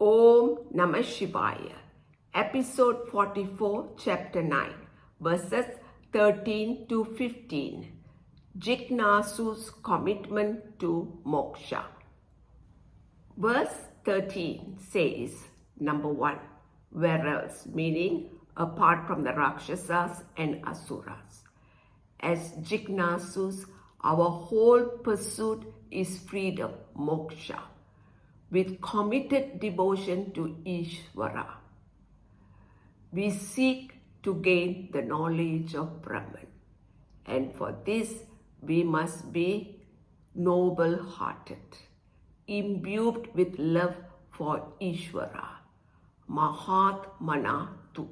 Om Namah Shivaya. Episode 44, Chapter 9, verses 13 to 15. Jijnasus commitment to moksha. Verse 13 says, number 1, whereas, meaning apart from the Rakshasas and Asuras. As Jijnasus, our whole pursuit is freedom, moksha, with committed devotion to Ishvara. We seek to gain the knowledge of Brahman, and for this we must be noble-hearted, imbued with love for Ishvara, Mahatmana tu.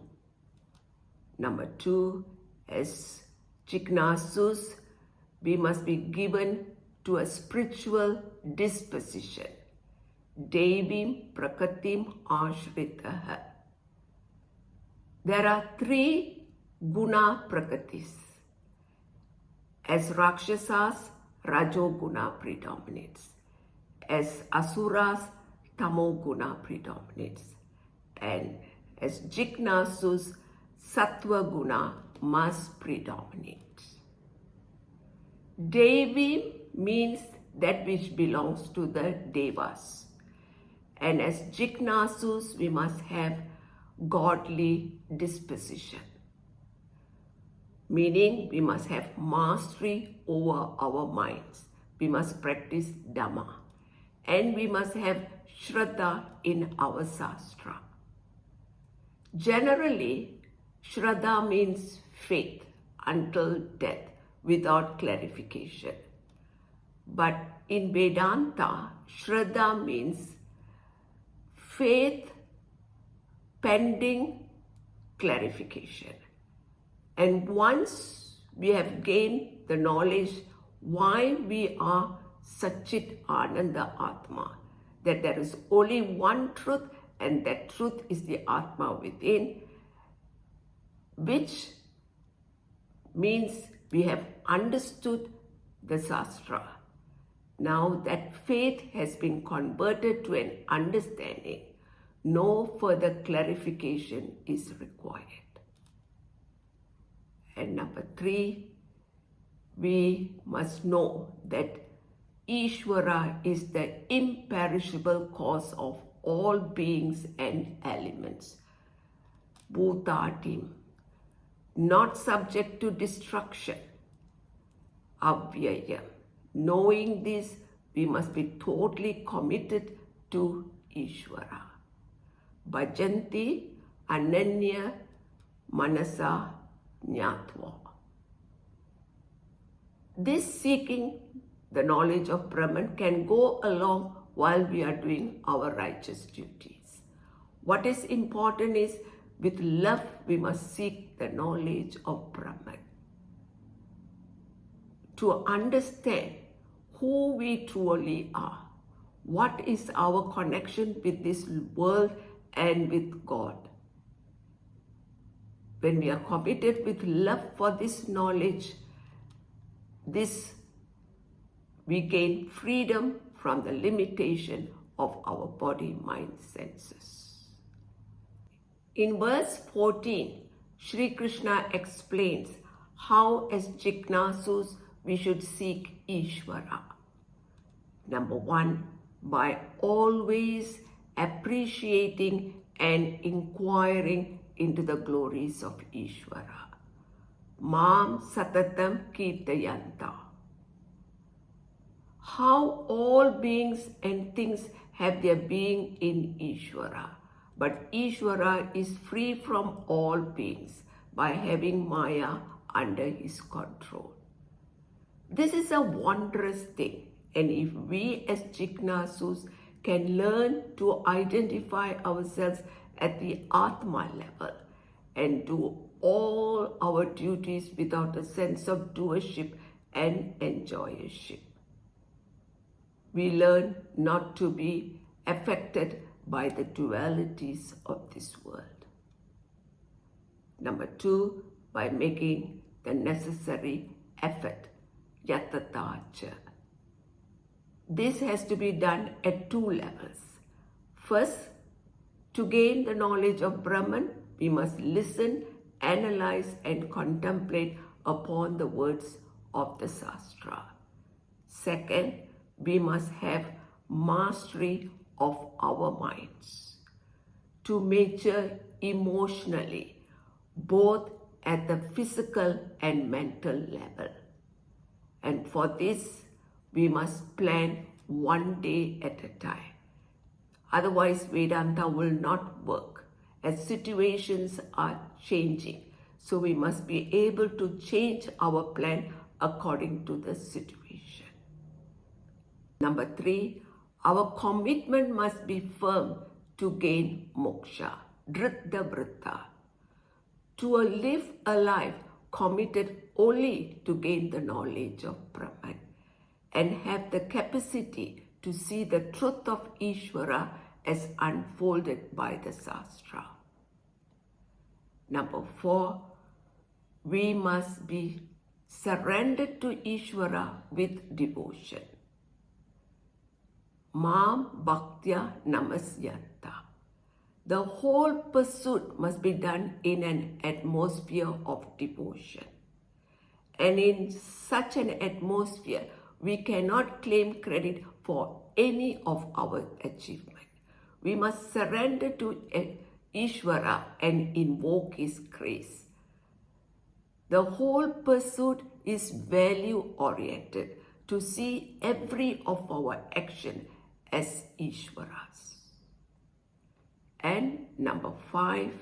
Number 2, as Jijnasus, we must be given to a spiritual disposition, Devim Prakatim Ashritaha. There are 3 guna prakatis. As Rakshasas, Rajoguna predominates. As Asuras, Tamoguna predominates. And as Jijnasus, Sattva Guna must predominate. Devim means that which belongs to the Devas. And as Jijnasus, we must have godly disposition. Meaning we must have mastery over our minds. We must practice Dhamma. And we must have Shraddha in our Sastra. Generally, Shraddha means faith until death without clarification. But in Vedanta, Shraddha means faith pending clarification. And once we have gained the knowledge why we are Satchit Ananda Atma, that there is only one truth and that truth is the Atma within, which means we have understood the Sastra. Now that faith has been converted to an understanding, no further clarification is required. And number 3, we must know that Ishvara is the imperishable cause of all beings and elements. Bhutatim, not subject to destruction. Avyaya. Knowing this, we must be totally committed to Ishvara. Bhajanti Ananya Manasa Jnatva. This seeking the knowledge of Brahman can go along while we are doing our righteous duties. What is important is, with love we must seek the knowledge of Brahman. To understand who we truly are, what is our connection with this world and with God. When we are committed with love for this knowledge, we gain freedom from the limitation of our body, mind, senses. In verse 14, Sri Krishna explains how as Jijnasus we should seek Ishvara. Number 1, by always appreciating and inquiring into the glories of Ishvara. Mam Satatam Kirtayanta. How all beings and things have their being in Ishvara, but Ishvara is free from all beings by having Maya under his control. This is a wondrous thing, and if we as Jijnasus can learn to identify ourselves at the Atma level and do all our duties without a sense of doership and enjoyership, we learn not to be affected by the dualities of this world. Number 2, by making the necessary effort, yatatacha. This has to be done at 2 levels. First, To gain the knowledge of Brahman, we must listen, analyze and contemplate upon the words of the Shastra. Second, we must have mastery of our minds to mature emotionally, both at the physical and mental level. And for this, we must plan one day at a time. Otherwise, Vedanta will not work as situations are changing. So we must be able to change our plan according to the situation. Number 3, our commitment must be firm to gain moksha, dhritta vritta, to live a life committed only to gain the knowledge of Brahman and have the capacity to see the truth of Ishvara as unfolded by the Shastra. Number 4, we must be surrendered to Ishvara with devotion. Mam bhaktya namasyanta. The whole pursuit must be done in an atmosphere of devotion. And in such an atmosphere, we cannot claim credit for any of our achievement. We must surrender to Ishvara and invoke His grace. The whole pursuit is value-oriented, to see every of our action as Ishvara's. And number 5,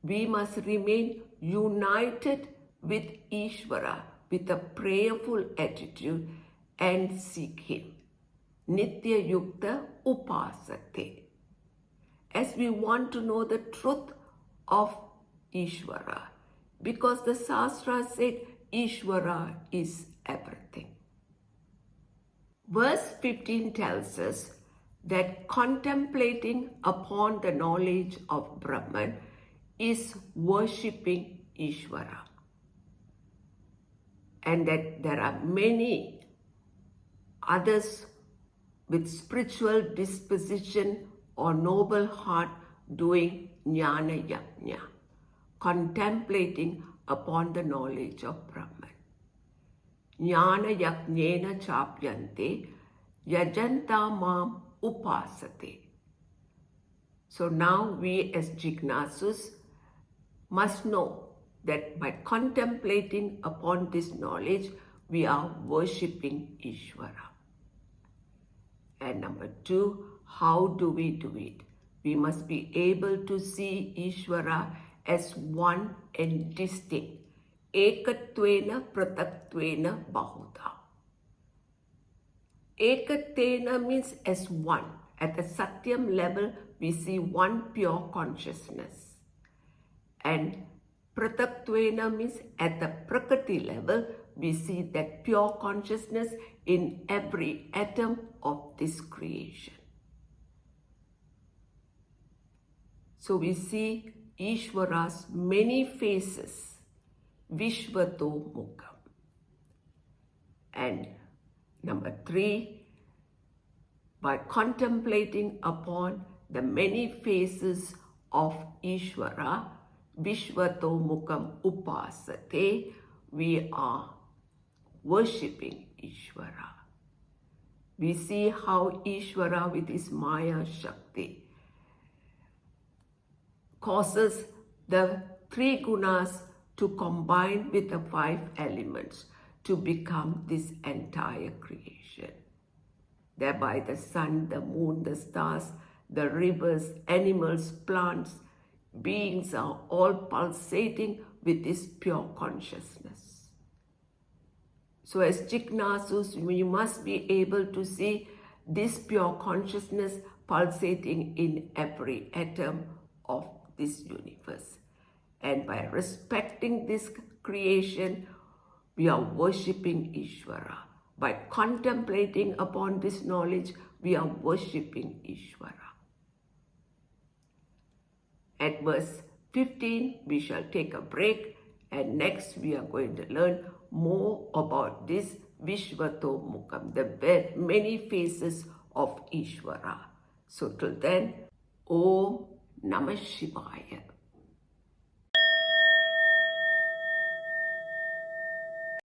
we must remain united with Ishvara with a prayerful attitude and seek Him. Nitya yukta upasate. As we want to know the truth of Ishvara, because the Shastra said Ishvara is everything. Verse 15 tells us that contemplating upon the knowledge of Brahman is worshipping Ishvara, and that there are many others with spiritual disposition or noble heart doing jnana yajna, contemplating upon the knowledge of Brahman. Jnana yajnena chapyante yajanta mam upasate. So now we as Jijnasus must know that by contemplating upon this knowledge, we are worshipping Ishvara. And number 2, how do we do it? We must be able to see Ishvara as one and distinct. Ekatvena pratatvena bahuda. Ekatvena means as one. At the Satyam level, we see one pure consciousness. And pratatvena means at the Prakriti level, we see that pure consciousness in every atom of this creation. So we see Ishvara's many faces, Vishvato Mukham. And number 3, by contemplating upon the many faces of Ishvara, Vishvato Mukham upasate, we are worshipping Ishvara. We see how Ishvara with his Maya Shakti causes the 3 gunas to combine with the 5 elements to become this entire creation. Thereby the sun, the moon, the stars, the rivers, animals, plants, beings are all pulsating with this pure consciousness. So as Jijnasus, we must be able to see this pure consciousness pulsating in every atom of this universe. And by respecting this creation, we are worshipping Ishvara. By contemplating upon this knowledge, we are worshipping Ishvara. At verse 15, we shall take a break, and next we are going to learn more about this Vishvato Mukham, the many faces of Ishvara. So till then, Om Namah Shivaya.